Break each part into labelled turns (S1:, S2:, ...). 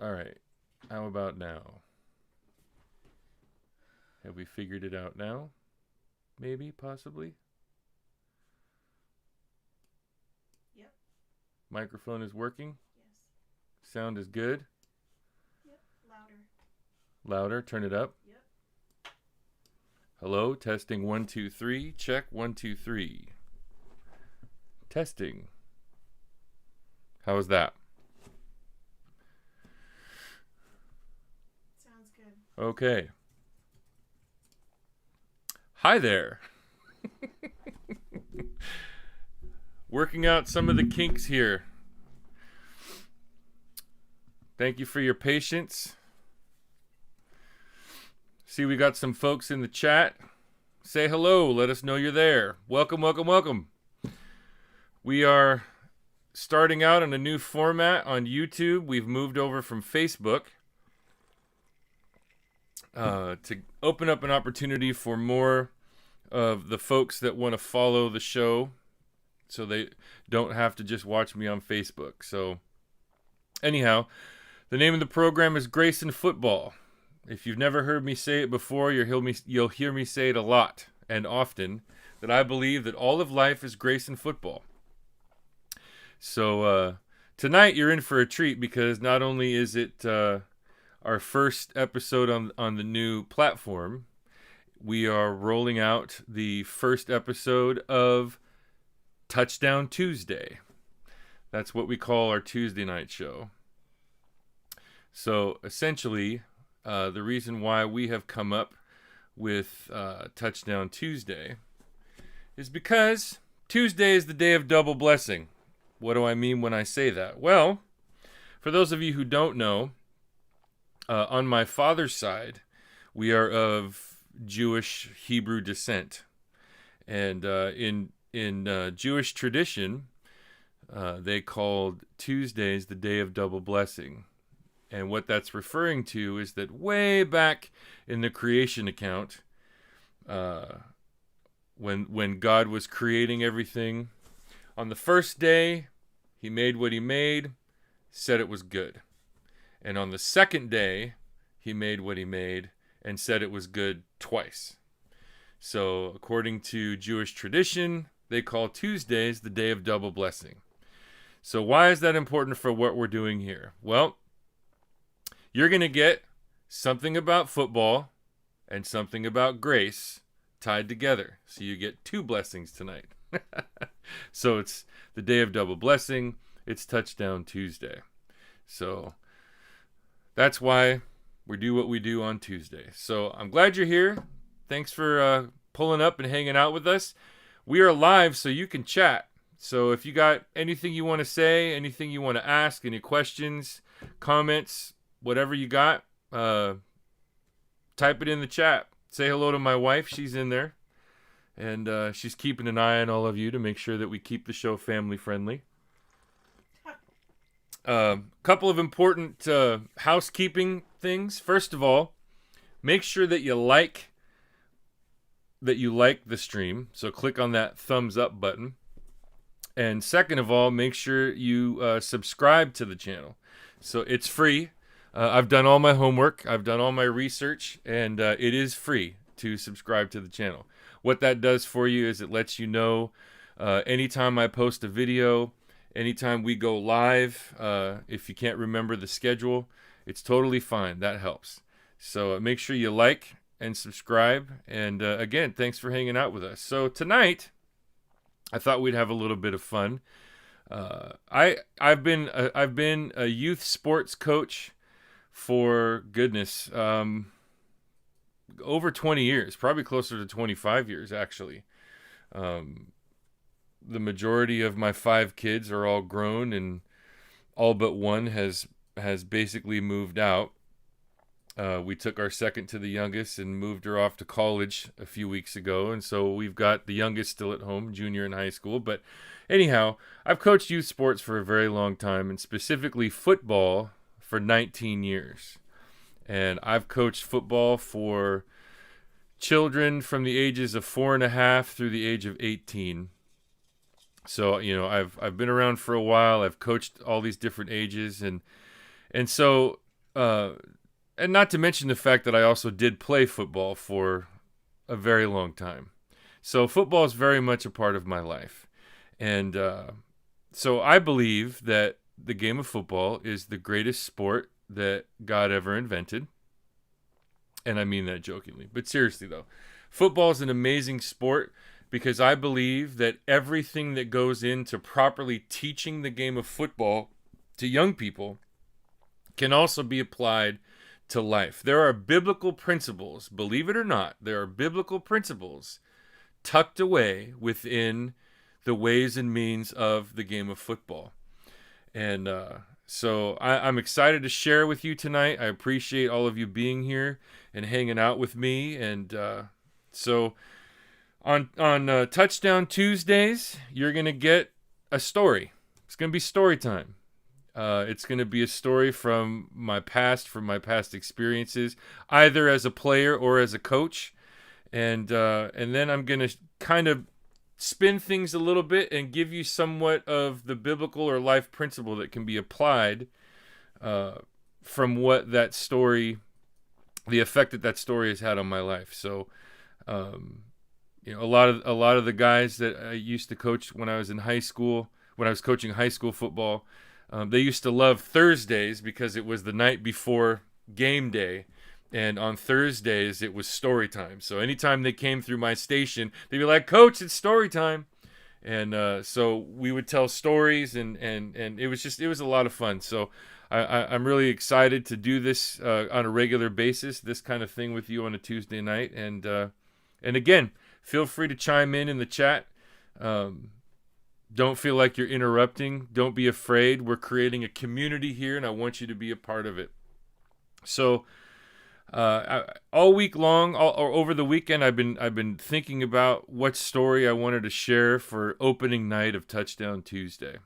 S1: All right. How about now? Have we figured it out now? Maybe, possibly.
S2: Yep.
S1: Microphone is working.
S2: Yes.
S1: Sound is good.
S2: Yep. Louder.
S1: Louder. Turn it up.
S2: Yep.
S1: Hello. Testing 1 2 3. Check 1 2 3. Testing. How was that?
S2: Sounds good.
S1: Okay. Hi there. Working out some of the kinks here. Thank you for your patience. See, we got some folks in the chat. Say hello. Let us know you're there. Welcome, welcome, welcome. We are starting out on a new format on YouTube. We've moved over from Facebook to open up an opportunity for more of the folks that want to follow the show so they don't have to just watch me on Facebook. So, anyhow, the name of the program is Grace in Football. If you've never heard me say it before, you'll hear me say it a lot and often, that I believe that all of life is grace in football. So tonight you're in for a treat because not only is it our first episode on the new platform, we are rolling out the first episode of Touchdown Tuesday. That's what we call our Tuesday night show. So essentially, the reason why we have come up with Touchdown Tuesday is because Tuesday is the day of double blessing. What do I mean when I say that? Well, for those of you who don't know, on my father's side, we are of Jewish Hebrew descent. And in Jewish tradition, they called Tuesdays the day of double blessing. And what that's referring to is that way back in the creation account, when God was creating everything, on the first day, he made what he made, said it was good. And on the second day, he made what he made and said it was good twice. So according to Jewish tradition, they call Tuesdays the day of double blessing. So why is that important for what we're doing here? Well, you're going to get something about football and something about grace tied together. So you get two blessings tonight. So it's the day of double blessing. It's Touchdown Tuesday. So that's why we do what we do on Tuesday. So I'm glad you're here. Thanks for pulling up and hanging out with us. We are live so you can chat. So if you got anything you want to say, anything you want to ask, any questions, comments, whatever you got, type it in the chat. Say hello to my wife. She's in there. And she's keeping an eye on all of you to make sure that we keep the show family friendly. Couple of important housekeeping things. First of all, make sure that you like the stream. So click on that thumbs up button. And second of all, make sure you subscribe to the channel. So it's free. I've done all my homework. I've done all my research, and it is free to subscribe to the channel. What that does for you is it lets you know anytime I post a video, anytime we go live. If you can't remember the schedule, it's totally fine. That helps. So make sure you like and subscribe. And again, thanks for hanging out with us. So tonight, I thought we'd have a little bit of fun. I've been a youth sports coach for goodness over 20 years, probably closer to 25 years actually. The majority of my 5 kids are all grown, and all but one has basically moved out. We took our second to the youngest and moved her off to college a few weeks ago, and so we've got the youngest still at home, junior in high school. But anyhow, I've coached youth sports for a very long time, and specifically football for 19 years. And I've coached football for children from the ages of 4.5 through the age of 18. So, I've been around for a while. I've coached all these different ages, and so and not to mention the fact that I also did play football for a very long time. So football is very much a part of my life. And so I believe that the game of football is the greatest sport that God ever invented. And I mean that jokingly. But seriously, though, football is an amazing sport because I believe that everything that goes into properly teaching the game of football to young people can also be applied to life. There are biblical principles, believe it or not, there are biblical principles tucked away within the ways and means of the game of football. And so I'm excited to share with you tonight. I appreciate all of you being here and hanging out with me. And so on Touchdown Tuesdays, you're going to get a story. It's going to be story time. It's going to be a story from my past experiences, either as a player or as a coach. And then I'm going to kind of spin things a little bit and give you somewhat of the biblical or life principle that can be applied from what that story, the effect that story has had on my life. So, a lot of the guys that I used to coach when I was in high school, when I was coaching high school football, they used to love Thursdays because it was the night before game day. And on Thursdays, it was story time. So anytime they came through my station, they'd be like, "Coach, it's story time." And so we would tell stories, and it was a lot of fun. So I'm really excited to do this on a regular basis, this kind of thing with you on a Tuesday night. And again, feel free to chime in the chat. Don't feel like you're interrupting. Don't be afraid. We're creating a community here, and I want you to be a part of it. So all week long, or over the weekend, I've been thinking about what story I wanted to share for opening night of Touchdown Tuesday.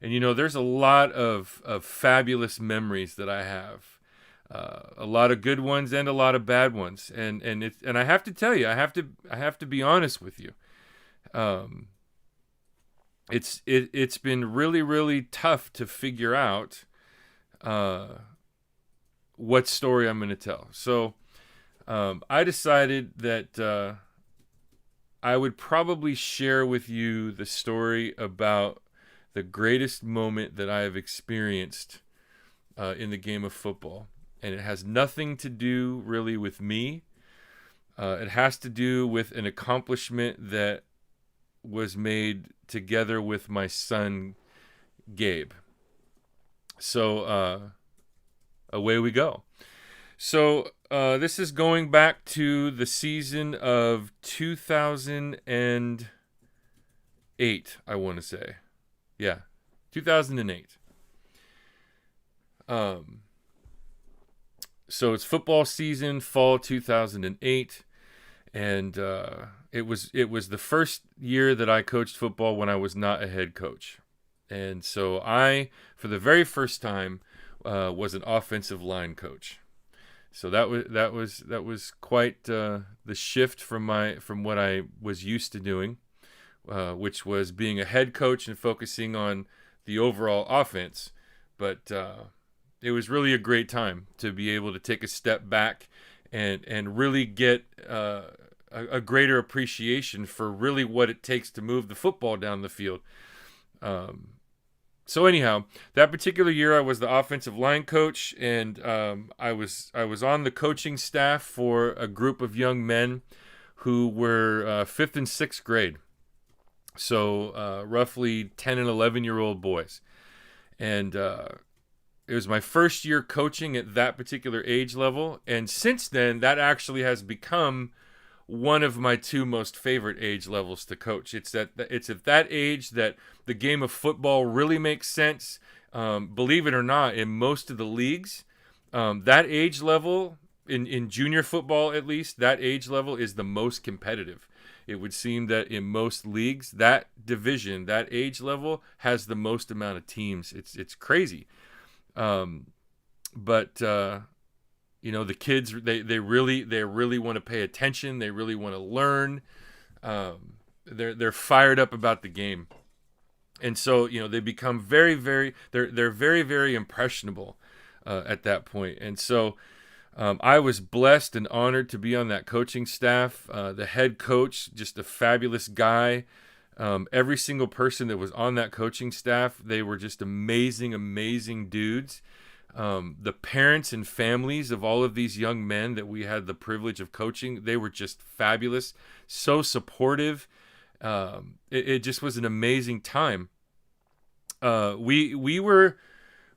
S1: And there's a lot of fabulous memories that I have, a lot of good ones and a lot of bad ones. And I have to tell you, I have to be honest with you. It's been really, really tough to figure out what story I'm going to tell. So I decided that I would probably share with you the story about the greatest moment that I have experienced in the game of football. And it has nothing to do really with me. It has to do with an accomplishment that was made together with my son, Gabe. So away we go. So this is going back to the season of 2008, I want to say. Yeah, 2008. So it's football season, fall 2008, and it was the first year that I coached football when I was not a head coach. And so I, for the very first time, was an offensive line coach. So that was quite the shift from what I was used to doing, which was being a head coach and focusing on the overall offense. But it was really a great time to be able to take a step back and really get a greater appreciation for really what it takes to move the football down the field. So anyhow, that particular year I was the offensive line coach, and I was on the coaching staff for a group of young men who were 5th and 6th grade. So roughly 10 and 11-year-old boys. And it was my first year coaching at that particular age level. And since then, that actually has become one of my two most favorite age levels to coach. It's at that age that the game of football really makes sense. Believe it or not, in most of the leagues, that age level, in junior football at least, that age level is the most competitive. It would seem that in most leagues, that division, that age level, has the most amount of teams. It's crazy. But the kids, they really want to pay attention. They really want to learn. They're fired up about the game. And so, they become very, very, they're very, very impressionable. at that point. And so I was blessed and honored to be on that coaching staff. The head coach, just a fabulous guy. Every single person that was on that coaching staff, they were just amazing, amazing dudes. The parents and families of all of these young men that we had the privilege of coaching, they were just fabulous, so supportive. It just was an amazing time. We were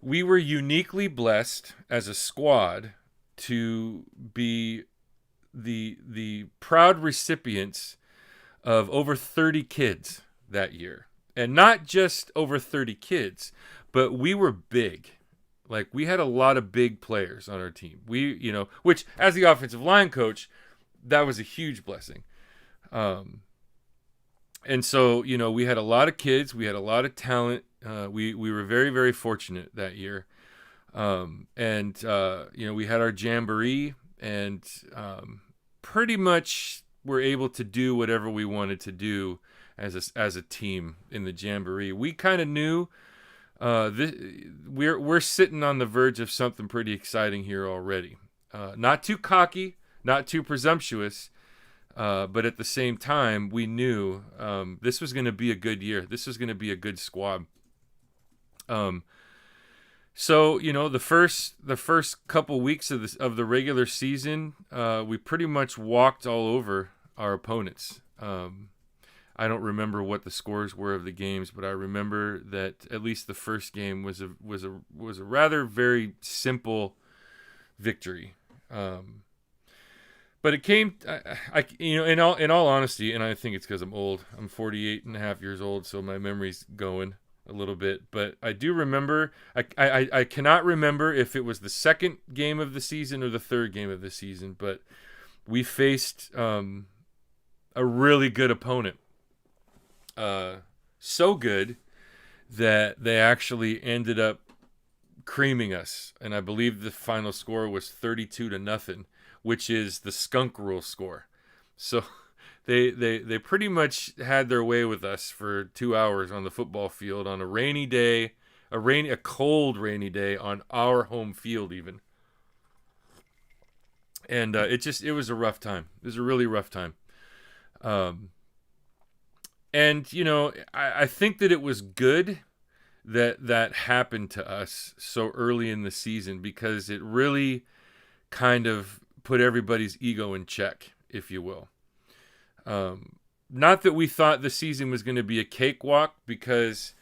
S1: uniquely blessed as a squad to be the proud recipients of over 30 kids that year. And not just over 30 kids, but we were big. Like, we had a lot of big players on our team. Which, as the offensive line coach, that was a huge blessing. And so, we had a lot of kids. We had a lot of talent. We were very, very fortunate that year. And we had our jamboree, and pretty much were able to do whatever we wanted to do as a team in the jamboree. We kind of knew we're sitting on the verge of something pretty exciting here already. Not too cocky, not too presumptuous, but at the same time, we knew this was going to be a good year. This was going to be a good squad. So the first couple weeks of the regular season, we pretty much walked all over our opponents. I don't remember what the scores were of the games, but I remember that at least the first game was a rather very simple victory. But it came, in all honesty, and I think it's because I'm old. I'm 48 and a half years old, so my memory's going a little bit. But I do remember, I cannot remember if it was the second game of the season or the third game of the season, but we faced a really good opponent. So good that they actually ended up creaming us. And I believe the final score was 32-0, which is the skunk rule score. So they pretty much had their way with us for 2 hours on the football field on a rainy day, a cold rainy day on our home field even. And it was a rough time. It was a really rough time. And I think that it was good that happened to us so early in the season, because it really kind of put everybody's ego in check, if you will. Not that we thought the season was going to be a cakewalk, because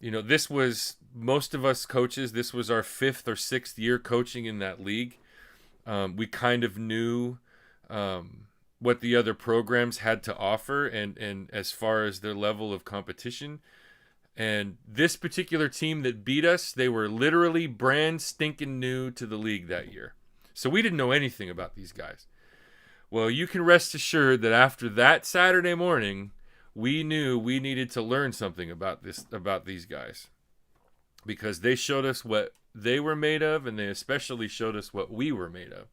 S1: this was, most of us coaches, this was our 5th or 6th year coaching in that league. We kind of knew what the other programs had to offer, and as far as their level of competition. And this particular team that beat us, they were literally brand stinking new to the league that year. So we didn't know anything about these guys. Well, you can rest assured that after that Saturday morning, we knew we needed to learn something about these guys, because they showed us what they were made of, and they especially showed us what we were made of.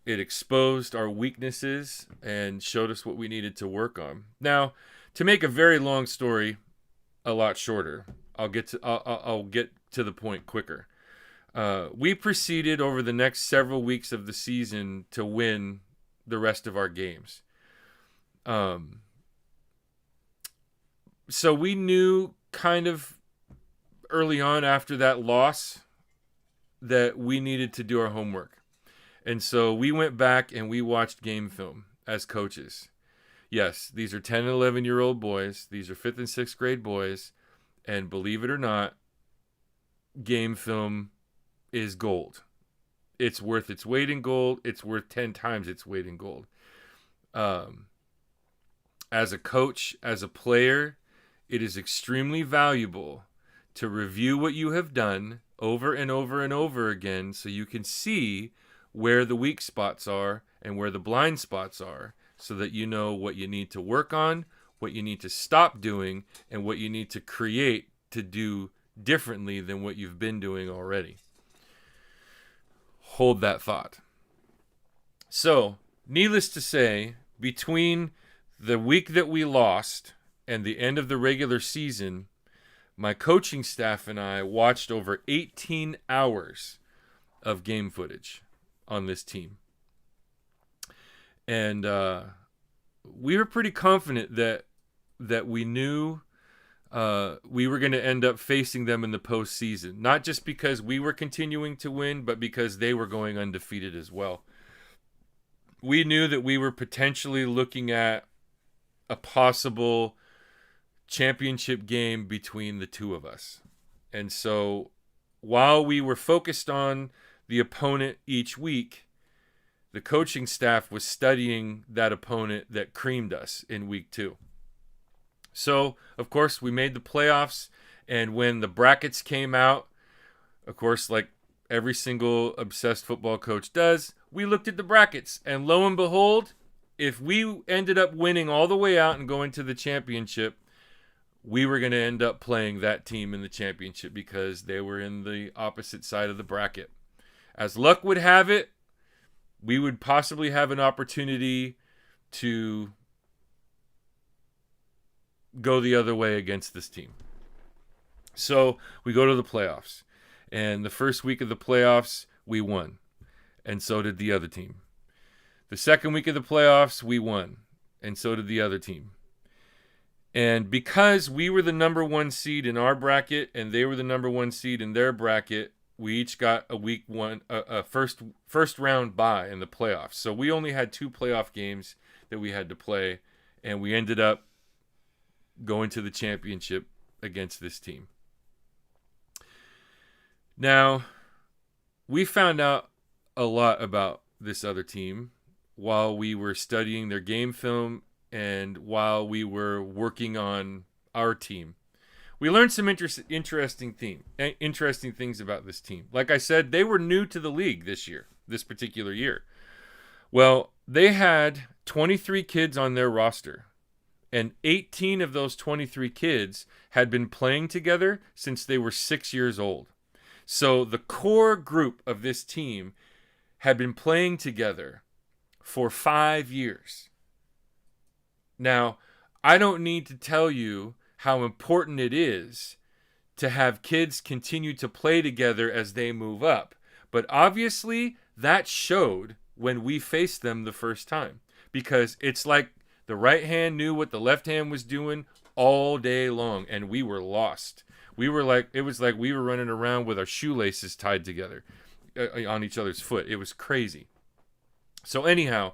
S1: It exposed our weaknesses and showed us what we needed to work on. Now, to make a very long story a lot shorter, I'll get to the point quicker. We proceeded over the next several weeks of the season to win the rest of our games. So we knew kind of early on after that loss that we needed to do our homework. And so we went back and we watched game film as coaches. Yes, these are 10 and 11-year-old boys. These are 5th and 6th grade boys. And believe it or not, game film is gold. It's worth its weight in gold. It's worth 10 times its weight in gold. As a coach, as a player, it is extremely valuable to review what you have done over and over and over again, so you can see where the weak spots are and where the blind spots are, so that you know what you need to work on, what you need to stop doing, and what you need to create to do differently than what you've been doing already. Hold that thought. So, needless to say, between the week that we lost and the end of the regular season, my coaching staff and I watched over 18 hours of game footage on this team. And we were pretty confident that we knew we were going to end up facing them in the postseason. Not just because we were continuing to win, but because they were going undefeated as well. We knew that we were potentially looking at a possible championship game between the two of us. And so while we were focused on the opponent each week, the coaching staff was studying that opponent that creamed us in week 2. So, of course, we made the playoffs, and when the brackets came out, of course, like every single obsessed football coach does, we looked at the brackets, and lo and behold, if we ended up winning all the way out and going to the championship, we were going to end up playing that team in the championship because they were in the opposite side of the bracket. As luck would have it, we would possibly have an opportunity to go the other way against this team. So we go to the playoffs. And the first week of the playoffs, we won. And so did the other team. The second week of the playoffs, we won. And so did the other team. And because we were the number 1 seed in our bracket and they were the number 1 seed in their bracket, we each got a first round bye in the playoffs. So we only had 2 playoff games that we had to play, and we ended up going to the championship against this team. Now, we found out a lot about this other team while we were studying their game film and while we were working on our team. We learned some interesting things about this team. Like I said, they were new to the league this particular year. Well, they had 23 kids on their roster, and 18 of those 23 kids had been playing together since they were 6 years old. So the core group of this team had been playing together for 5 years. Now, I don't need to tell you how important it is to have kids continue to play together as they move up. But obviously, that showed when we faced them the first time. Because it's like the right hand knew what the left hand was doing all day long, and we were lost. It was like we were running around with our shoelaces tied together on each other's foot. It was crazy. So anyhow,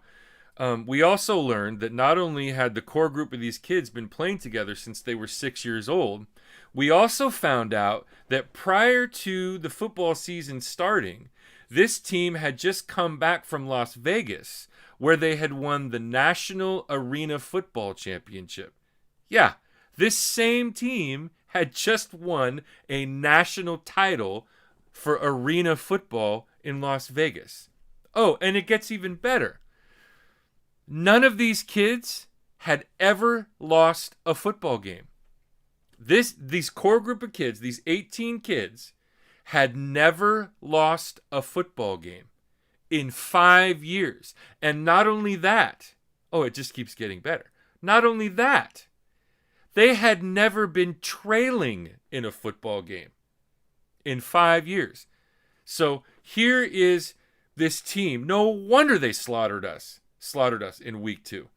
S1: we also learned that not only had the core group of these kids been playing together since they were 6 years old, we also found out that prior to the football season starting, this team had just come back from Las Vegas, where they had won the National Arena Football Championship. Yeah, this same team had just won a national title for arena football in Las Vegas. Oh, and it gets even better. None of these kids had ever lost a football game. These core group of kids, these 18 kids, had never lost a football game in 5 years. And not only that, it just keeps getting better. Not only that, they had never been trailing in a football game in 5 years. So here is this team. No wonder they slaughtered us in week 2.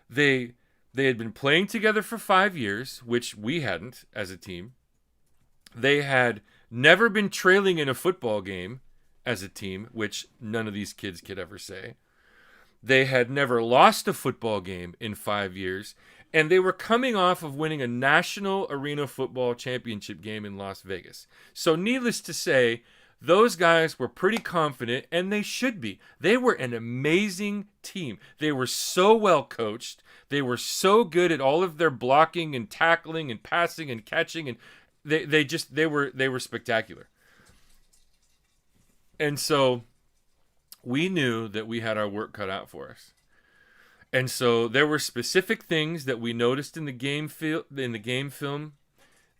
S1: They had been playing together for 5 years, which we hadn't as a team. They had never been trailing in a football game as a team, which none of these kids could ever say. They had never lost a football game in 5 years, and they were coming off of winning a National Arena Football Championship game in Las Vegas. So needless to say, those guys were pretty confident, and they should be. They were an amazing team. They were so well coached. They were so good at all of their blocking and tackling and passing and catching, and they were spectacular. And so we knew that we had our work cut out for us. And so there were specific things that we noticed in the game film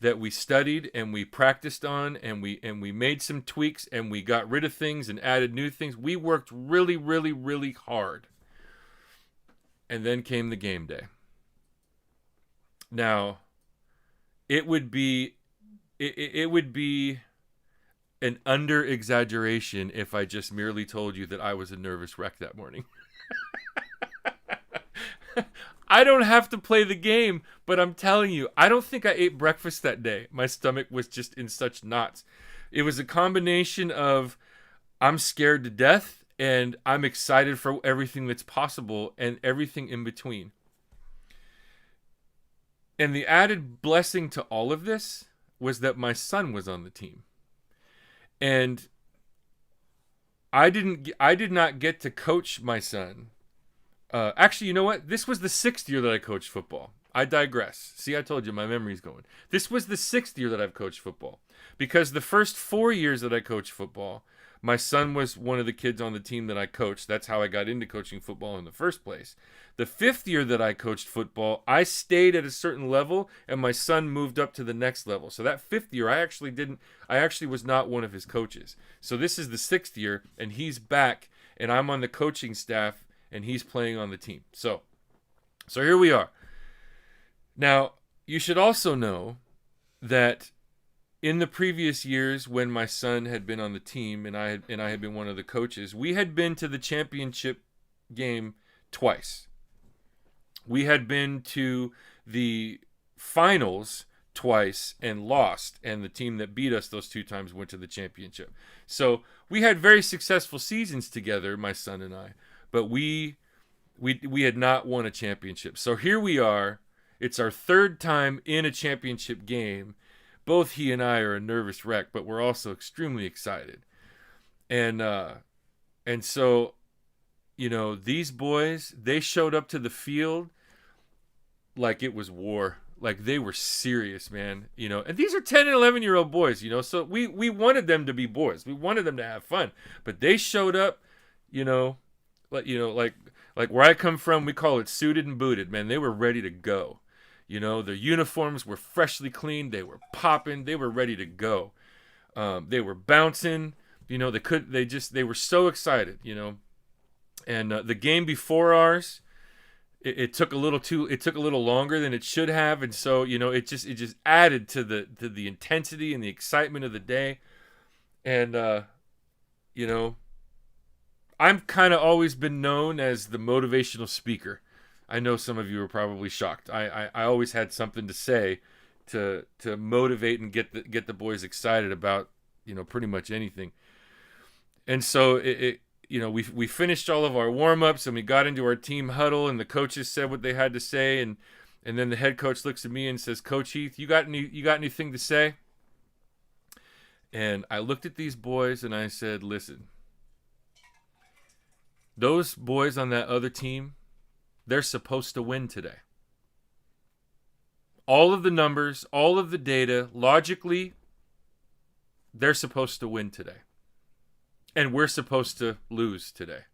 S1: that we studied and we practiced on, and we made some tweaks, and we got rid of things and added new things. We worked really, really, really hard. And then came the game day. Now, it would be it would be an under exaggeration if I just merely told you that I was a nervous wreck that morning. I don't have to play the game, but I'm telling you, I don't think I ate breakfast that day. My stomach was just in such knots. It was a combination of I'm scared to death and I'm excited for everything that's possible and everything in between. And the added blessing to all of this was that my son was on the team. And I did not get to coach my son. Actually, you know what? This was the 6th year that I coached football. I digress. See, I told you my memory's going. This was the 6th year that I've coached football. Because the first 4 years that I coached football, my son was one of the kids on the team that I coached. That's how I got into coaching football in the first place. The 5th year that I coached football, I stayed at a certain level and my son moved up to the next level. So that 5th year, I actually was not one of his coaches. So this is the 6th year and he's back and I'm on the coaching staff and he's playing on the team. So here we are. Now, you should also know that in the previous years when my son had been on the team and I had been one of the coaches, we had been to the championship game twice. We had been to the finals twice and lost, and the team that beat us those 2 times went to the championship. So we had very successful seasons together, my son and I, but we had not won a championship. So here we are. It's our 3rd time in a championship game. Both he and I are a nervous wreck, but we're also extremely excited. And so, you know, these boys, they showed up to the field like it was war. Like they were serious, man. You know, and these are 10 and 11-year-old boys, you know, so we wanted them to be boys. We wanted them to have fun. But they showed up, like where I come from, we call it suited and booted, man. They were ready to go. You know, their uniforms were freshly cleaned. They were popping. They were ready to go. They were bouncing. You know, they were so excited. You know, and the game before ours, it took a little longer than it should have, and so you know, it just added to the intensity and the excitement of the day. And you know, I'm kind of always been known as the motivational speaker. I know some of you are probably shocked. I always had something to say to motivate and get the boys excited about, you know, pretty much anything. And so you know, we finished all of our warm-ups and we got into our team huddle and the coaches said what they had to say, and then the head coach looks at me and says, "Coach Heath, you got anything to say?" And I looked at these boys and I said, "Listen, those boys on that other team, they're supposed to win today. All of the numbers, all of the data, logically, they're supposed to win today. And we're supposed to lose today.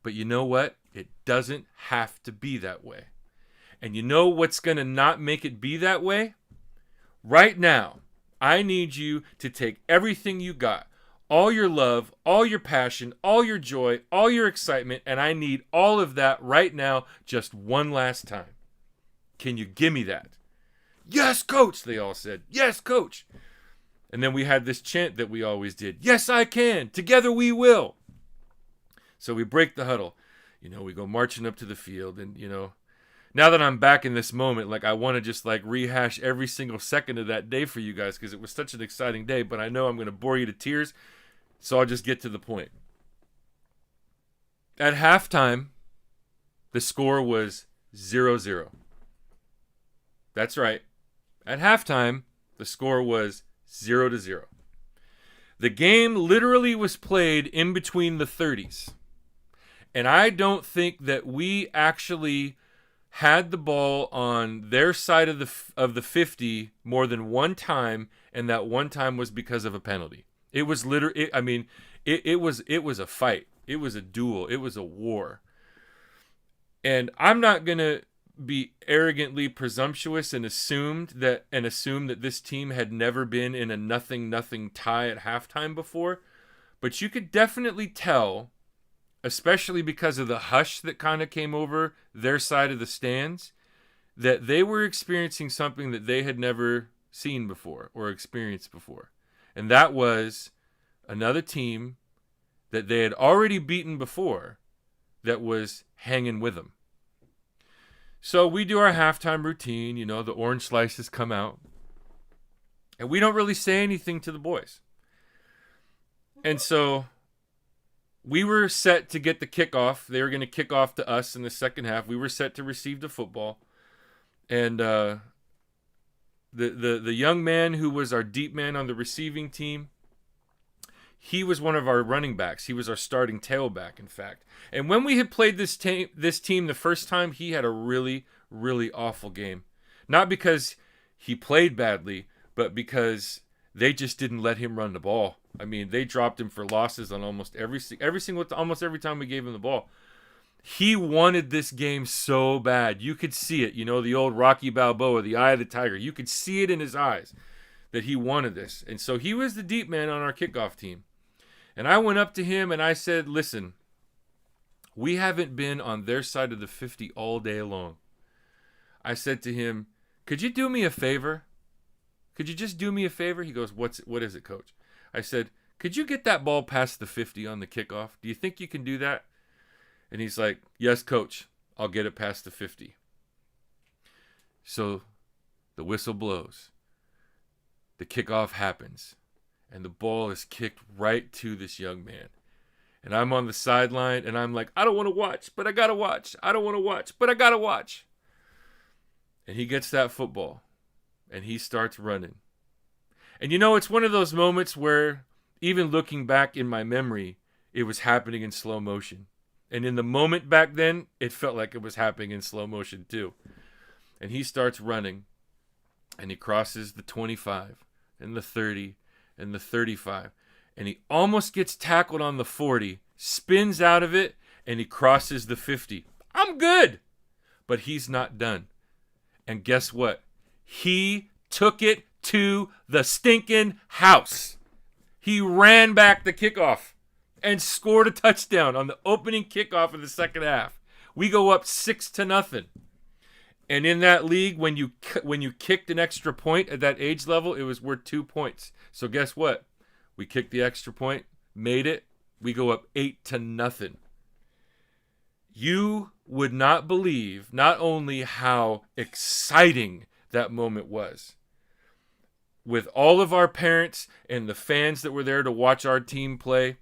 S1: But you know what? It doesn't have to be that way. And you know what's going to not make it be that way? Right now, I need you to take everything you got, all your love, all your passion, all your joy, all your excitement, and I need all of that right now, just one last time. Can you give me that?" "Yes, coach," they all said. "Yes, coach." And then we had this chant that we always did. "Yes, I can. Together we will." So we break the huddle. You know, we go marching up to the field, and, you know, now that I'm back in this moment, like I want to just like rehash every single second of that day for you guys because it was such an exciting day, but I know I'm going to bore you to tears. So I'll just get to the point. At halftime, the score was 0-0. That's right. At halftime, the score was 0-0. The game literally was played in between the 30s. And I don't think that we actually had the ball on their side of the 50 more than one time, and that one time was because of a penalty. It was literally, it was a fight. It was a duel. It was a war. And I'm not going to be arrogantly presumptuous and assume that this team had never been in a 0-0 tie at halftime before, but you could definitely tell, especially because of the hush that kind of came over their side of the stands, that they were experiencing something that they had never seen before or experienced before. And that was another team that they had already beaten before that was hanging with them. So we do our halftime routine, the orange slices come out. And we don't really say anything to the boys. And so we were set to get the kickoff. They were going to kick off to us in the second half. We were set to receive the football. And the young man who was our deep man on the receiving team, he was one of our running backs. He was our starting tailback, in fact. And when we had played this team the first time, he had a really, really awful game. Not because he played badly, but because they just didn't let him run the ball. I mean, they dropped him for losses on almost every time we gave him the ball. He wanted this game so bad. You could see it, the old Rocky Balboa, the eye of the tiger. You could see it in his eyes that he wanted this. And so he was the deep man on our kickoff team. And I went up to him and I said, listen, we haven't been on their side of the 50 all day long. I said to him, could you do me a favor? Could you just do me a favor? He goes, what is it, coach? I said, could you get that ball past the 50 on the kickoff? Do you think you can do that? And he's like, yes, coach, I'll get it past the 50. So the whistle blows. The kickoff happens. And the ball is kicked right to this young man. And I'm on the sideline, and I'm like, I don't want to watch, but I got to watch. I don't want to watch, but I got to watch. And he gets that football, and he starts running. And it's one of those moments where, even looking back in my memory, it was happening in slow motion. And in the moment back then, it felt like it was happening in slow motion too. And he starts running, and he crosses the 25, and the 30, and the 35. And he almost gets tackled on the 40, spins out of it, and he crosses the 50. I'm good! But he's not done. And guess what? He took it to the stinking house. He ran back the kickoff and scored a touchdown on the opening kickoff of the second half. We go up 6-0. And in that league, when you kicked an extra point at that age level, it was worth 2 points. So guess what? We kicked the extra point, made it. We go up 8-0. You would not believe not only how exciting that moment was, with all of our parents and the fans that were there to watch our team play.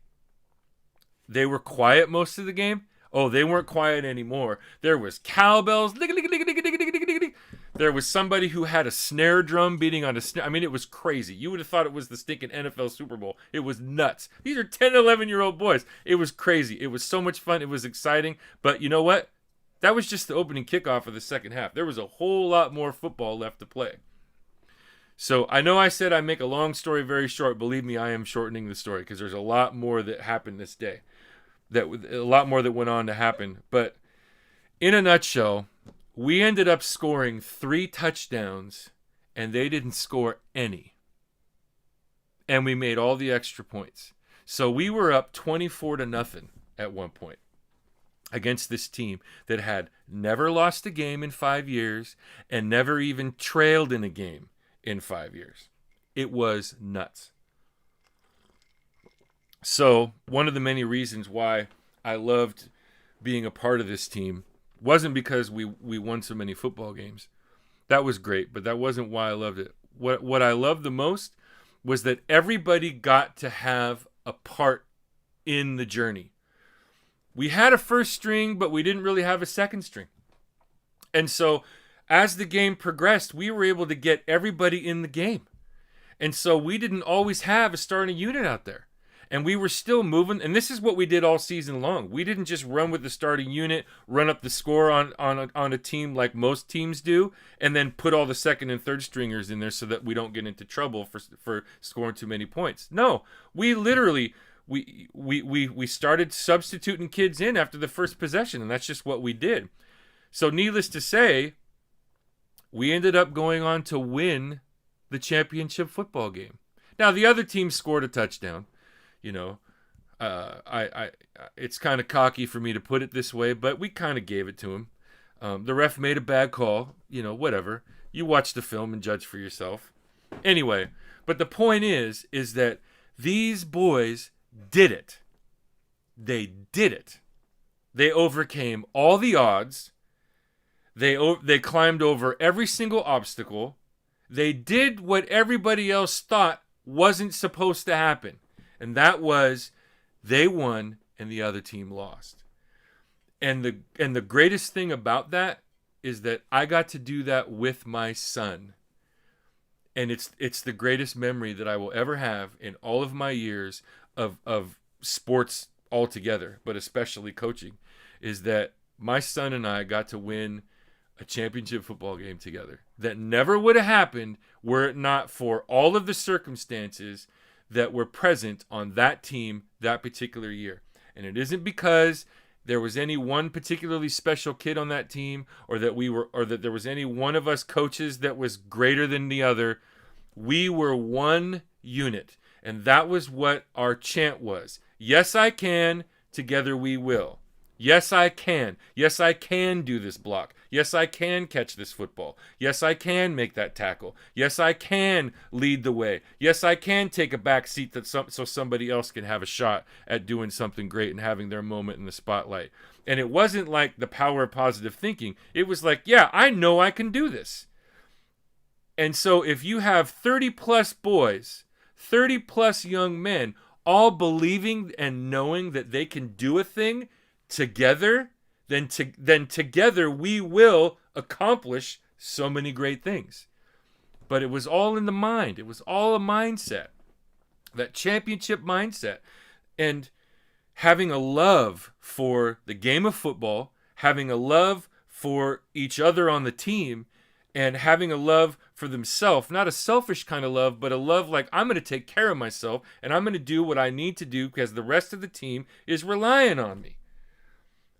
S1: They were quiet most of the game. Oh, they weren't quiet anymore. There was cowbells. There was somebody who had a snare drum beating on a snare. I mean, it was crazy. You would have thought it was the stinking NFL Super Bowl. It was nuts. These are 10, 11-year-old boys. It was crazy. It was so much fun. It was exciting. But you know what? That was just the opening kickoff of the second half. There was a whole lot more football left to play. So I know I said I make a long story very short. Believe me, I am shortening the story because there's a lot more that happened this day. A lot more that went on to happen. But in a nutshell, we ended up scoring 3 touchdowns and they didn't score any. And we made all the extra points. So we were up 24-0 at one point against this team that had never lost a game in 5 years and never even trailed in a game in 5 years. It was nuts. So one of the many reasons why I loved being a part of this team wasn't because we won so many football games. That was great, but that wasn't why I loved it. What I loved the most was that everybody got to have a part in the journey. We had a first string, but we didn't really have a second string. And so as the game progressed, we were able to get everybody in the game. And so we didn't always have a starting unit out there. And we were still moving. And this is what we did all season long. We didn't just run with the starting unit, run up the score on a team like most teams do, and then put all the second and third stringers in there so that we don't get into trouble for scoring too many points. No, we literally, we started substituting kids in after the first possession, and that's just what we did. So needless to say, we ended up going on to win the championship football game. Now, the other team scored a touchdown. You know, it's kind of cocky for me to put it this way, but we kind of gave it to him. The ref made a bad call. You know, whatever. You watch the film and judge for yourself. Anyway, but the point is that these boys did it. They did it. They overcame all the odds. They climbed over every single obstacle. They did what everybody else thought wasn't supposed to happen. And that was they won and the other team lost. And the greatest thing about that is that I got to do that with my son. And it's the greatest memory that I will ever have in all of my years of sports altogether, but especially coaching, is that my son and I got to win a championship football game together. That never would have happened were it not for all of the circumstances that were present on that team that particular year. And it isn't because there was any one particularly special kid on that team, or that there was any one of us coaches that was greater than the other. We were one unit, and that was what our chant was. Yes, I can. Together we will. Yes, I can. Yes, I can do this block. Yes, I can catch this football. Yes, I can make that tackle. Yes, I can lead the way. Yes, I can take a back seat so somebody else can have a shot at doing something great and having their moment in the spotlight. And it wasn't like the power of positive thinking. It was like, yeah, I know I can do this. And so if you have 30 plus boys, 30 plus young men, all believing and knowing that they can do a thing together, then together we will accomplish so many great things. But it was all in the mind. It was all a mindset, that championship mindset. And having a love for the game of football, having a love for each other on the team, and having a love for themselves, not a selfish kind of love, but a love like, I'm going to take care of myself and I'm going to do what I need to do because the rest of the team is relying on me.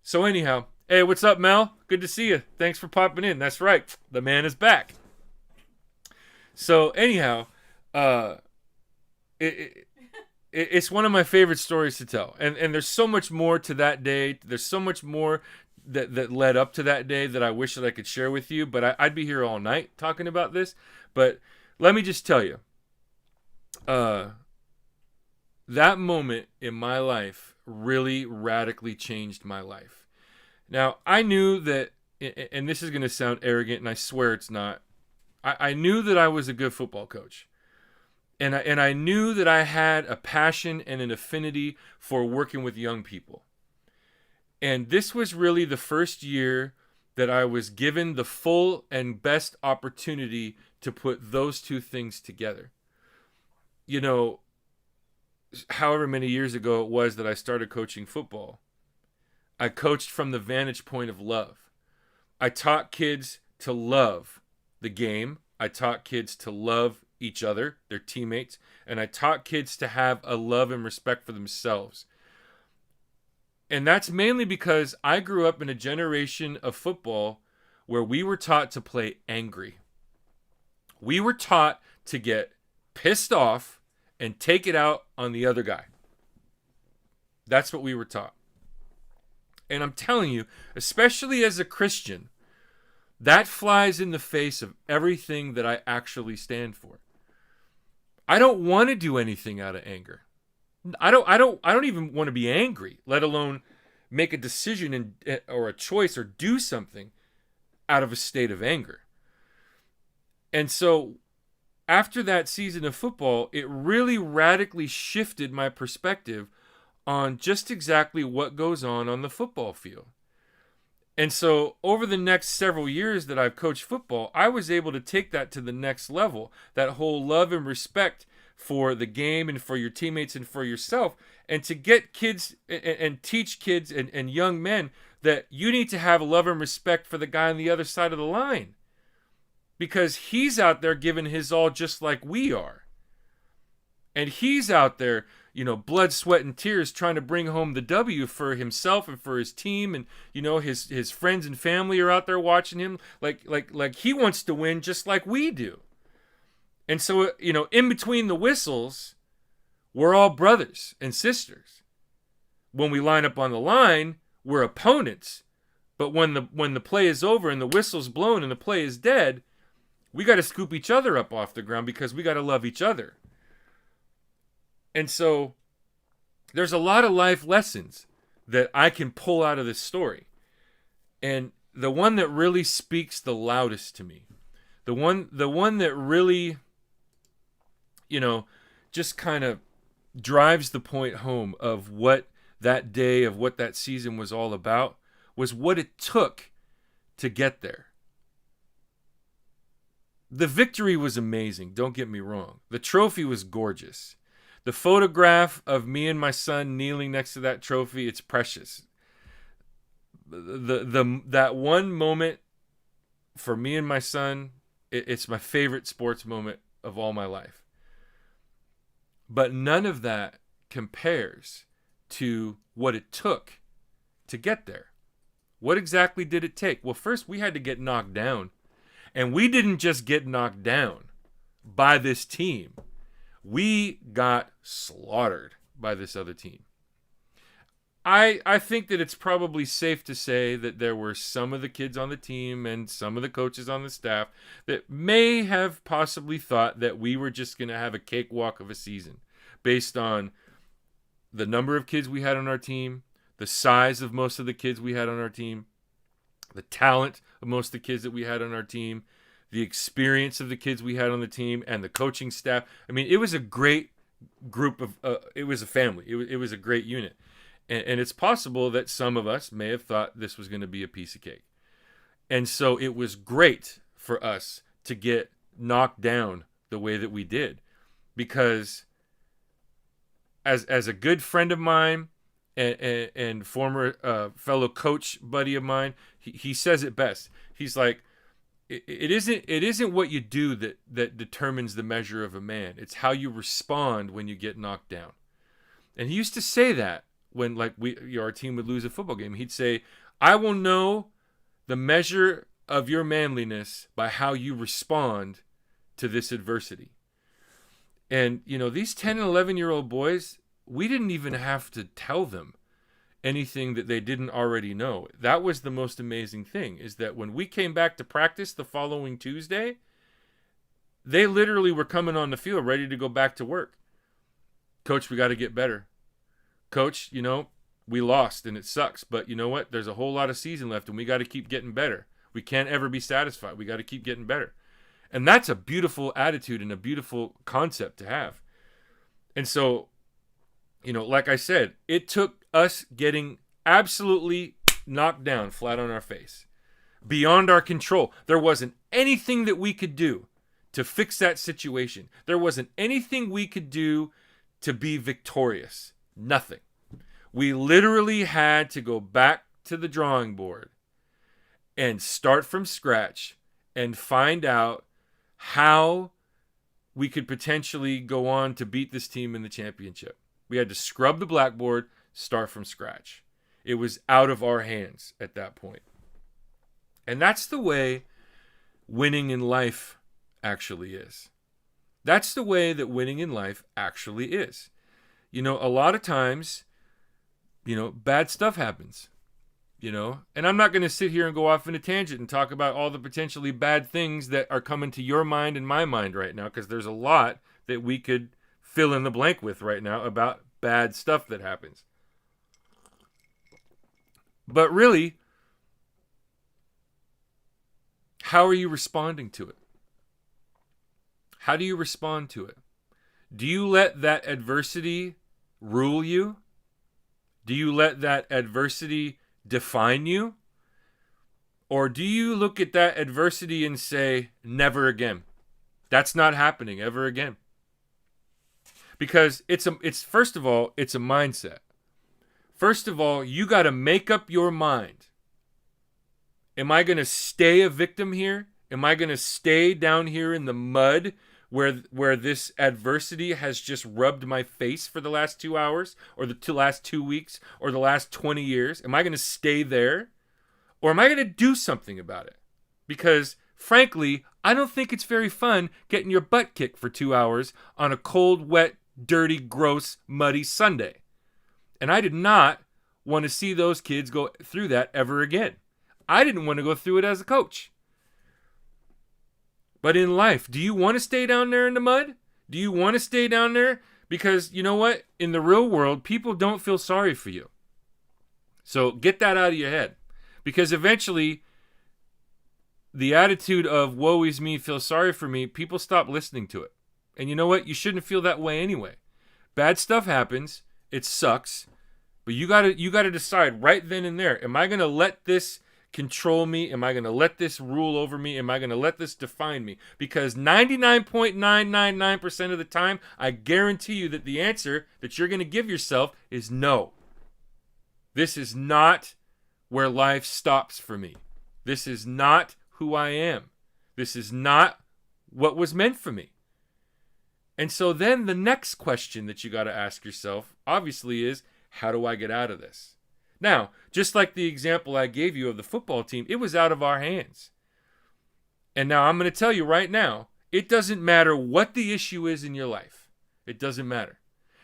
S1: So anyhow, hey, what's up, Mel? Good to see you. Thanks for popping in. That's right. The man is back. So anyhow, it's one of my favorite stories to tell. And there's so much more to that day. There's so much more that led up to that day that I wish that I could share with you, but I'd be here all night talking about this. But let me just tell you, that moment in my life really radically changed my life. Now, I knew that, and this is going to sound arrogant, and I swear it's not, I knew that I was a good football coach. And I knew that I had a passion and an affinity for working with young people. And this was really the first year that I was given the full and best opportunity to put those two things together. You know, however many years ago it was that I started coaching football, I coached from the vantage point of love. I taught kids to love the game. I taught kids to love each other, their teammates, and I taught kids to have a love and respect for themselves. And that's mainly because I grew up in a generation of football where we were taught to play angry. We were taught to get pissed off and take it out on the other guy. That's what we were taught. And I'm telling you, especially as a Christian, that flies in the face of everything that I actually stand for. I don't want to do anything out of anger. I don't even want to be angry, let alone make a decision or a choice or do something out of a state of anger. And so after that season of football, it really radically shifted my perspective on just exactly what goes on the football field. And so over the next several years that I've coached football, I was able to take that to the next level, that whole love and respect for the game and for your teammates and for yourself, and to get kids and teach kids and young men that you need to have love and respect for the guy on the other side of the line, because he's out there giving his all just like we are. And he's out there, blood, sweat, and tears trying to bring home the W for himself and for his team. And, his friends and family are out there watching him like he wants to win just like we do. And so, in between the whistles, we're all brothers and sisters. When we line up on the line, we're opponents. But when the play is over and the whistle's blown and the play is dead, We got to scoop each other up off the ground because we got to love each other. And so there's a lot of life lessons that I can pull out of this story. And the one that really speaks the loudest to me, the one that really, just kind of drives the point home of what that day, of what that season was all about, was what it took to get there. The victory was amazing, don't get me wrong. The trophy was gorgeous. The photograph of me and my son kneeling next to that trophy, it's precious. That one moment for me and my son, it's my favorite sports moment of all my life. But none of that compares to what it took to get there. What exactly did it take? Well, first we had to get knocked down. And we didn't just get knocked down by this team. We got slaughtered by this other team. I think that it's probably safe to say that there were some of the kids on the team and some of the coaches on the staff that may have possibly thought that we were just going to have a cakewalk of a season based on the number of kids we had on our team, the size of most of the kids we had on our team, the talent of most of the kids that we had on our team, the experience of the kids we had on the team, and the coaching staff. I mean, it was a great group of, it was a family. It was a great unit. And it's possible that some of us may have thought this was going to be a piece of cake. And so it was great for us to get knocked down the way that we did. Because as a good friend of mine and former fellow coach buddy of mine, he says it best. He's like, it isn't what you do that determines the measure of a man. It's how you respond when you get knocked down. And he used to say that when our team would lose a football game. He'd say, I will know the measure of your manliness by how you respond to this adversity. And, these 10 and 11-year-old boys, we didn't even have to tell them anything that they didn't already know. That was the most amazing thing, is that when we came back to practice the following Tuesday, they literally were coming on the field ready to go back to work. Coach, we got to get better. Coach, we lost and it sucks, but you know what? There's a whole lot of season left and we got to keep getting better. We can't ever be satisfied. We got to keep getting better. And that's a beautiful attitude and a beautiful concept to have. And so, like I said, it took us getting absolutely knocked down flat on our face, beyond our control. There wasn't anything that we could do to fix that situation. There wasn't anything we could do to be victorious. Nothing. We literally had to go back to the drawing board and start from scratch and find out how we could potentially go on to beat this team in the championship. We had to scrub the blackboard, start from scratch. It was out of our hands at that point. And that's the way winning in life actually is. That's the way that winning in life actually is. A lot of times, bad stuff happens, and I'm not going to sit here and go off in a tangent and talk about all the potentially bad things that are coming to your mind and my mind right now, because there's a lot that we could fill in the blank with right now about bad stuff that happens. But really, how are you responding to it? How do you respond to it? Do you let that adversity rule you? Do you let that adversity define you? Or do you look at that adversity and say, never again? That's not happening ever again. Because it's first of all, it's a mindset. First of all, you got to make up your mind. Am I going to stay a victim here? Am I going to stay down here in the mud where this adversity has just rubbed my face for the last 2 hours, or the last 2 weeks, or the last 20 years? Am I going to stay there? Or am I going to do something about it? Because, frankly, I don't think it's very fun getting your butt kicked for 2 hours on a cold, wet, dirty, gross, muddy Sunday. And I did not want to see those kids go through that ever again. I didn't want to go through it as a coach. But in life, do you want to stay down there in the mud? Do you want to stay down there? Because you know what? In the real world, people don't feel sorry for you. So get that out of your head. Because eventually, the attitude of woe is me, feel sorry for me, people stop listening to it. And you know what? You shouldn't feel that way anyway. Bad stuff happens. It sucks. But you gotta decide right then and there. Am I going to let this control me? Am I going to let this rule over me? Am I going to let this define me? Because 99.999% of the time, I guarantee you that the answer that you're going to give yourself is no. This is not where life stops for me. This is not who I am. This is not what was meant for me. And so then the next question that you got to ask yourself, obviously, is how do I get out of this? Now, just like the example I gave you of the football team, it was out of our hands. And now I'm going to tell you right now, it doesn't matter what the issue is in your life. It doesn't matter.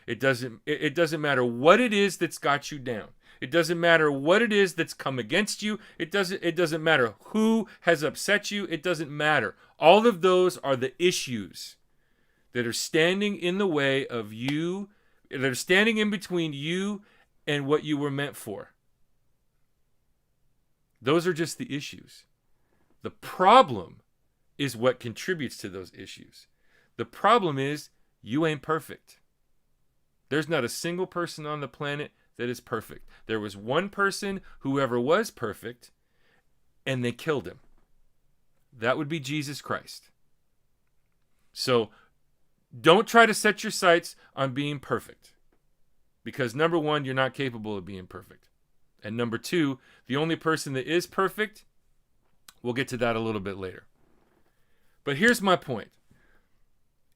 S1: It doesn't matter what it is that's got you down. It doesn't matter what it is that's come against you. It doesn't matter who has upset you. It doesn't matter. All of those are the issues that are standing in the way of you, that are standing in between you and what you were meant for. Those are just the issues. The problem is what contributes to those issues. The problem is you ain't perfect. There's not a single person on the planet that is perfect. There was one person who ever was perfect, and they killed him. That would be Jesus Christ. So don't try to set your sights on being perfect. Because number one, you're not capable of being perfect. And number two, the only person that is perfect, we'll get to that a little bit later. But here's my point.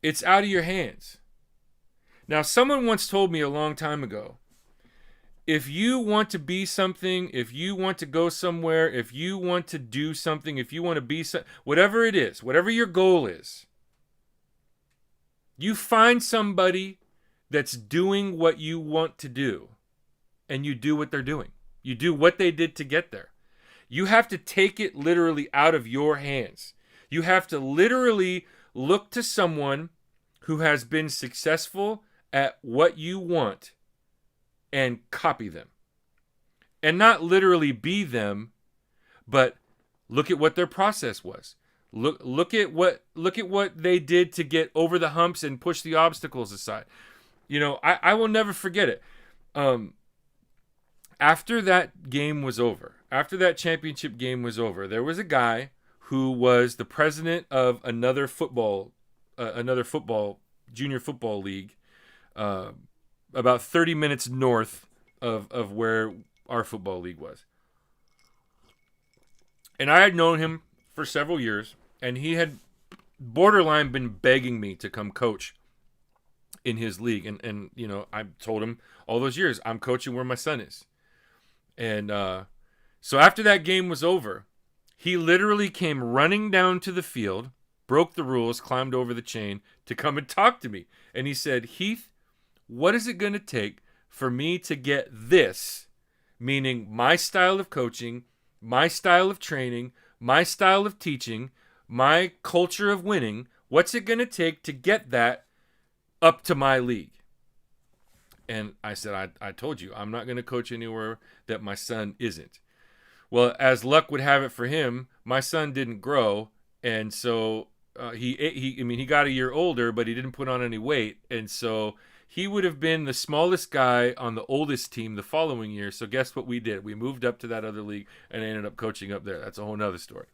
S1: It's out of your hands. Now, someone once told me a long time ago, if you want to be something, if you want to go somewhere, if you want to do something, if you want to be whatever it is, whatever your goal is, you find somebody that's doing what you want to do, and you do what they're doing. You do what they did to get there. You have to take it literally out of your hands. You have to literally look to someone who has been successful at what you want and copy them. And not literally be them, but look at what their process was. Look at what they did to get over the humps and push the obstacles aside. You know, I will never forget it. After that game was over, after that championship game was over, there was a guy who was the president of another junior football league, about 30 minutes north of where our football league was. And I had known him for several years, and he had borderline been begging me to come coach in his league. And you know, I told him all those years, I'm coaching where my son is. And so after that game was over, he literally came running down to the field, broke the rules, climbed over the chain to come and talk to me. And he said, Heath, what is it going to take for me to get this, meaning my style of coaching, my style of training, my style of teaching, my culture of winning, what's it going to take to get that up to my league? And I said, I told you, I'm not going to coach anywhere that my son isn't. Well, as luck would have it for him, my son didn't grow. And so he got a year older, but he didn't put on any weight. And so he would have been the smallest guy on the oldest team the following year. So guess what we did? We moved up to that other league and I ended up coaching up there. That's a whole nother story.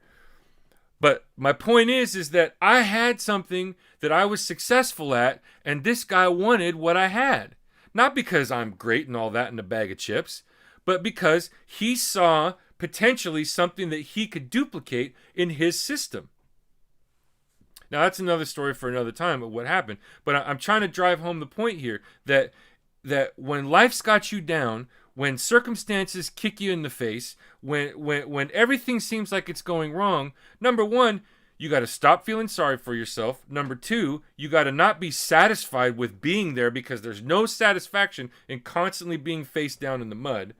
S1: But my point is that I had something that I was successful at, and this guy wanted what I had. Not because I'm great and all that in a bag of chips, but because he saw potentially something that he could duplicate in his system. Now, that's another story for another time of what happened. But I'm trying to drive home the point here that when life's got you down, when circumstances kick you in the face, when everything seems like it's going wrong, number one, you got to stop feeling sorry for yourself. Number two, you got to not be satisfied with being there, because there's no satisfaction in constantly being face down in the mud.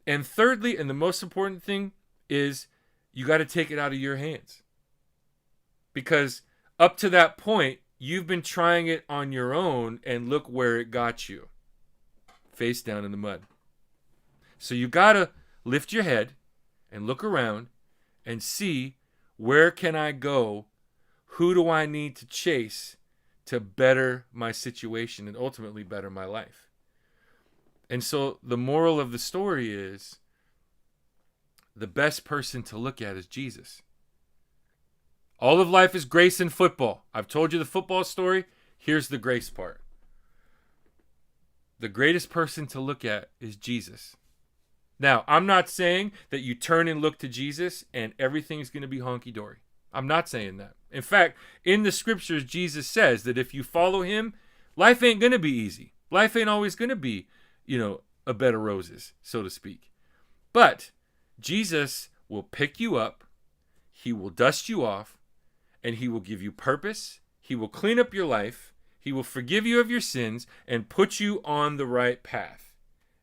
S1: And thirdly, and the most important thing, is you got to take it out of your hands. Because up to that point, you've been trying it on your own, and look where it got you. Face down in the mud. So you got to lift your head and look around and see, where can I go? Who do I need to chase to better my situation and ultimately better my life? And so the moral of the story is, the best person to look at is Jesus. All of life is grace and football. I've told you the football story. Here's the grace part. The greatest person to look at is Jesus. Now, I'm not saying that you turn and look to Jesus and everything's going to be honky-dory. I'm not saying that. In fact, in the scriptures, Jesus says that if you follow him, life ain't going to be easy. Life ain't always going to be, a bed of roses, so to speak. But Jesus will pick you up, he will dust you off, and he will give you purpose. He will clean up your life. He will forgive you of your sins and put you on the right path.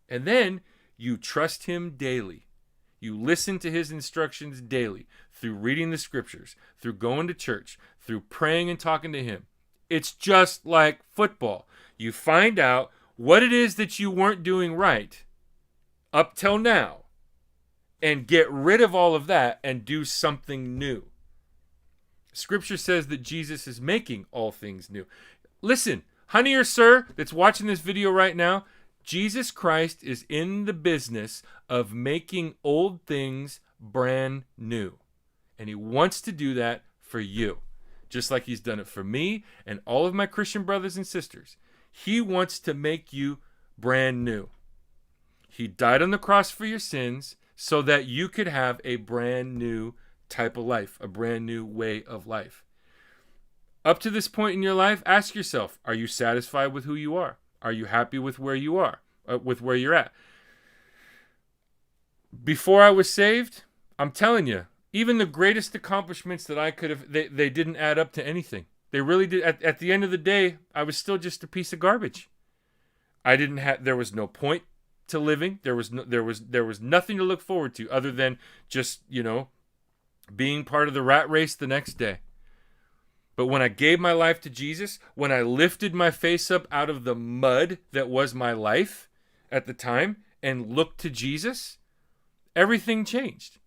S1: And then you trust him daily. You listen to his instructions daily through reading the scriptures, through going to church, through praying and talking to him. It's just like football. You find out what it is that you weren't doing right up till now and get rid of all of that and do something new. Scripture says that Jesus is making all things new. Listen, honey or sir that's watching this video right now, Jesus Christ is in the business of making old things brand new. And he wants to do that for you, just like he's done it for me and all of my Christian brothers and sisters. He wants to make you brand new. He died on the cross for your sins so that you could have a brand new type of life, a brand new way of life. Up to this point in your life, ask yourself, are you satisfied with who you are? Are you happy with where you are, with where you're at? Before I was saved, I'm telling you, even the greatest accomplishments that I could have, they didn't add up to anything. They really did. At the end of the day, I was still just a piece of garbage. There was no point to living. There was nothing to look forward to other than just, being part of the rat race the next day. But when I gave my life to Jesus, when I lifted my face up out of the mud that was my life at the time and looked to Jesus, everything changed.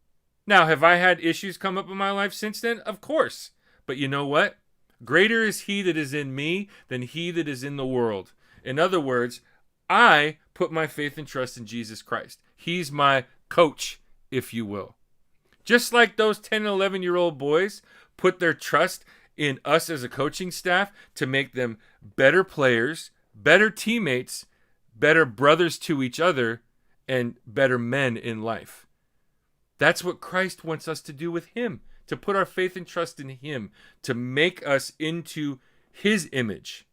S1: Now, have I had issues come up in my life since then? Of course. But you know what? Greater is he that is in me than he that is in the world. In other words, I put my faith and trust in Jesus Christ. He's my coach, if you will. Just like those 10 and 11-year-old boys put their trust in us as a coaching staff to make them better players, better teammates, better brothers to each other, and better men in life. That's what Christ wants us to do with him, to put our faith and trust in him, to make us into his image.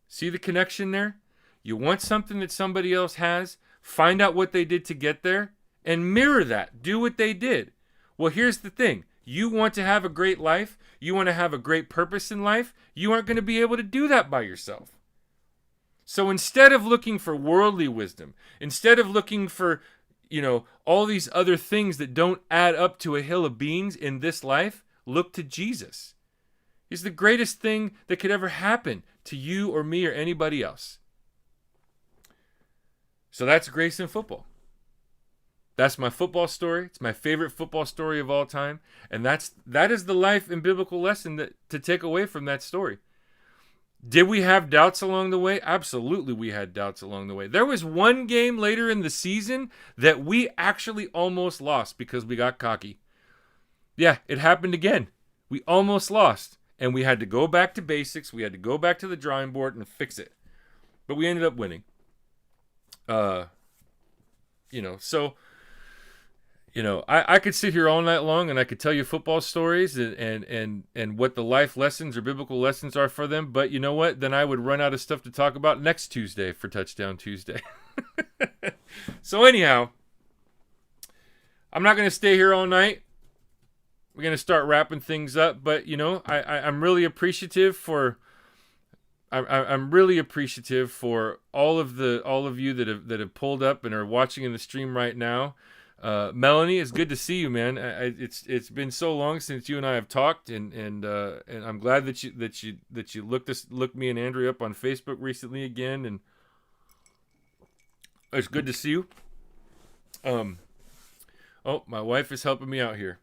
S1: See the connection there? You want something that somebody else has, find out what they did to get there, and mirror that. Do what they did. Well, here's the thing. You want to have a great life? You want to have a great purpose in life? You aren't going to be able to do that by yourself. So instead of looking for worldly wisdom, instead of looking for, all these other things that don't add up to a hill of beans in this life, look to Jesus. He's the greatest thing that could ever happen to you or me or anybody else. So that's grace in football. That's my football story. It's my favorite football story of all time. And that is the life and biblical lesson to take away from that story. Did we have doubts along the way? Absolutely we had doubts along the way. There was one game later in the season that we actually almost lost because we got cocky. Yeah, it happened again. We almost lost. And we had to go back to basics. We had to go back to the drawing board and fix it. But we ended up winning. I could sit here all night long and I could tell you football stories and what the life lessons or biblical lessons are for them. But you know what? Then I would run out of stuff to talk about next Tuesday for Touchdown Tuesday. So anyhow, I'm not going to stay here all night. We're going to start wrapping things up. But, I'm really appreciative for... I'm really appreciative for all of you that have pulled up and are watching in the stream right now. Melanie, it's good to see you, man. It's been so long since you and I have talked, and I'm glad that you looked me and Andrea up on Facebook recently again, and it's good to see you. Oh, my wife is helping me out here.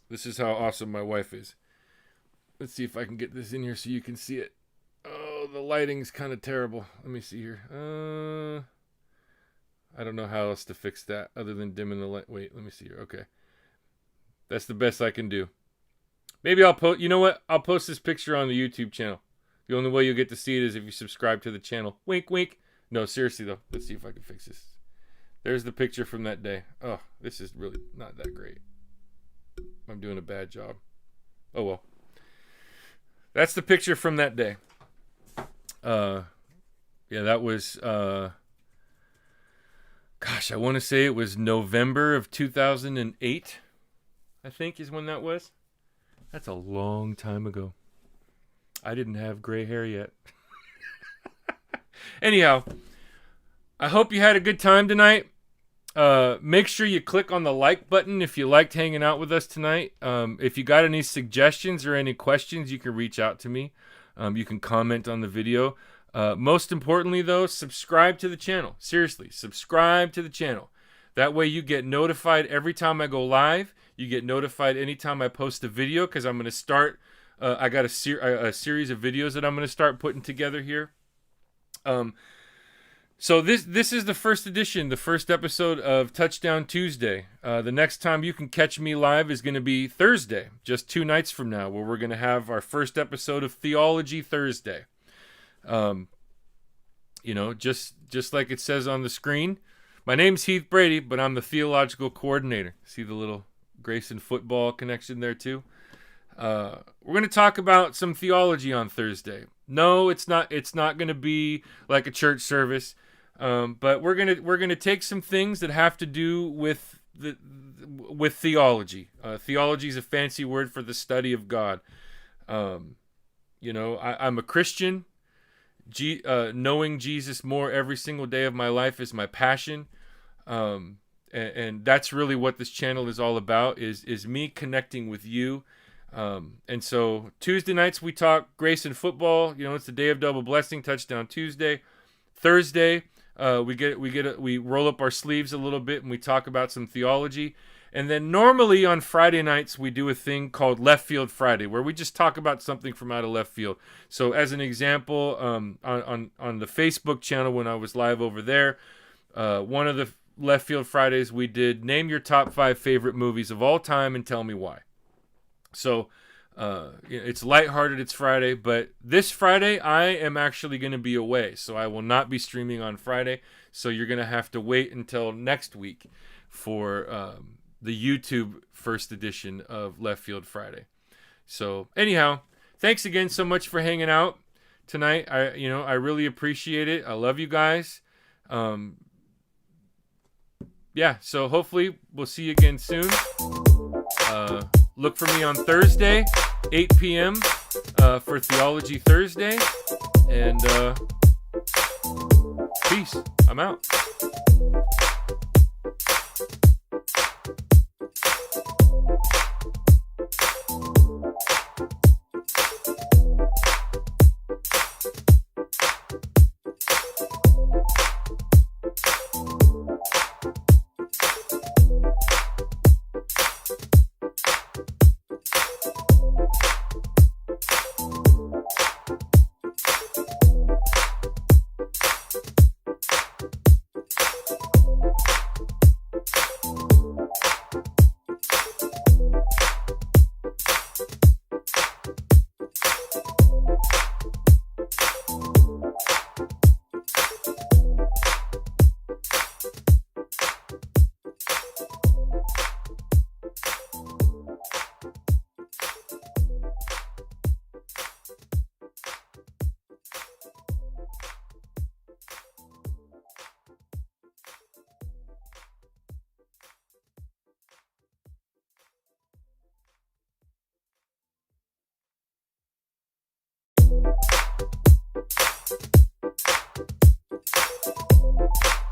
S1: This is how awesome my wife is. Let's see if I can get this in here so you can see it. Oh, the lighting's kind of terrible. Let me see here. I don't know how else to fix that other than dimming the light. Wait, let me see here. Okay. That's the best I can do. Maybe I'll post, you know what? I'll post this picture on the YouTube channel. The only way you'll get to see it is if you subscribe to the channel. Wink, wink. No, seriously though. Let's see if I can fix this. There's the picture from that day. Oh, this is really not that great. I'm doing a bad job. Oh well. That's the picture from that day. Yeah, that was, gosh, I want to say it was November of 2008, I think is when that was. That's a long time ago. I didn't have gray hair yet. Anyhow, I hope you had a good time tonight. Make sure you click on the like button if you liked hanging out with us tonight. If you got any suggestions or any questions, you can reach out to me. You can comment on the video. Most importantly, though, subscribe to the channel. Seriously, subscribe to the channel. That way you get notified every time I go live. You get notified anytime I post a video, because I'm going to start, I got a series of videos that I'm going to start putting together here. So this is the first edition, the first episode of Touchdown Tuesday. The next time you can catch me live is going to be Thursday, just 2 nights from now, where we're going to have our first episode of Theology Thursday. You know, just like it says on the screen. My name's Heath Brady, but I'm the theological coordinator. See the little Grayson football connection there too? We're going to talk about some theology on Thursday. No, it's not going to be like a church service. But we're gonna take some things that have to do with theology. Theology is a fancy word for the study of God. You know, I'm a Christian. Knowing Jesus more every single day of my life is my passion. And that's really what this channel is all about, is me connecting with you. And so Tuesday nights we talk grace and football. You know, it's the day of double blessing, Touchdown Tuesday. Thursday, we roll up our sleeves a little bit and we talk about some theology. And then normally on Friday nights we do a thing called Left Field Friday, where we just talk about something from out of left field. So as an example, on the Facebook channel when I was live over there, one of the Left Field Fridays we did name your top 5 favorite movies of all time and tell me why. So it's lighthearted, it's Friday, but this Friday I am actually going to be away, so I will not be streaming on Friday. So you're going to have to wait until next week for the YouTube first edition of Left Field Friday. So anyhow, thanks again so much for hanging out tonight. I really appreciate it. I love you guys. Yeah, so hopefully we'll see you again soon. Look for me on Thursday, 8 p.m. For Theology Thursday. And peace. I'm out.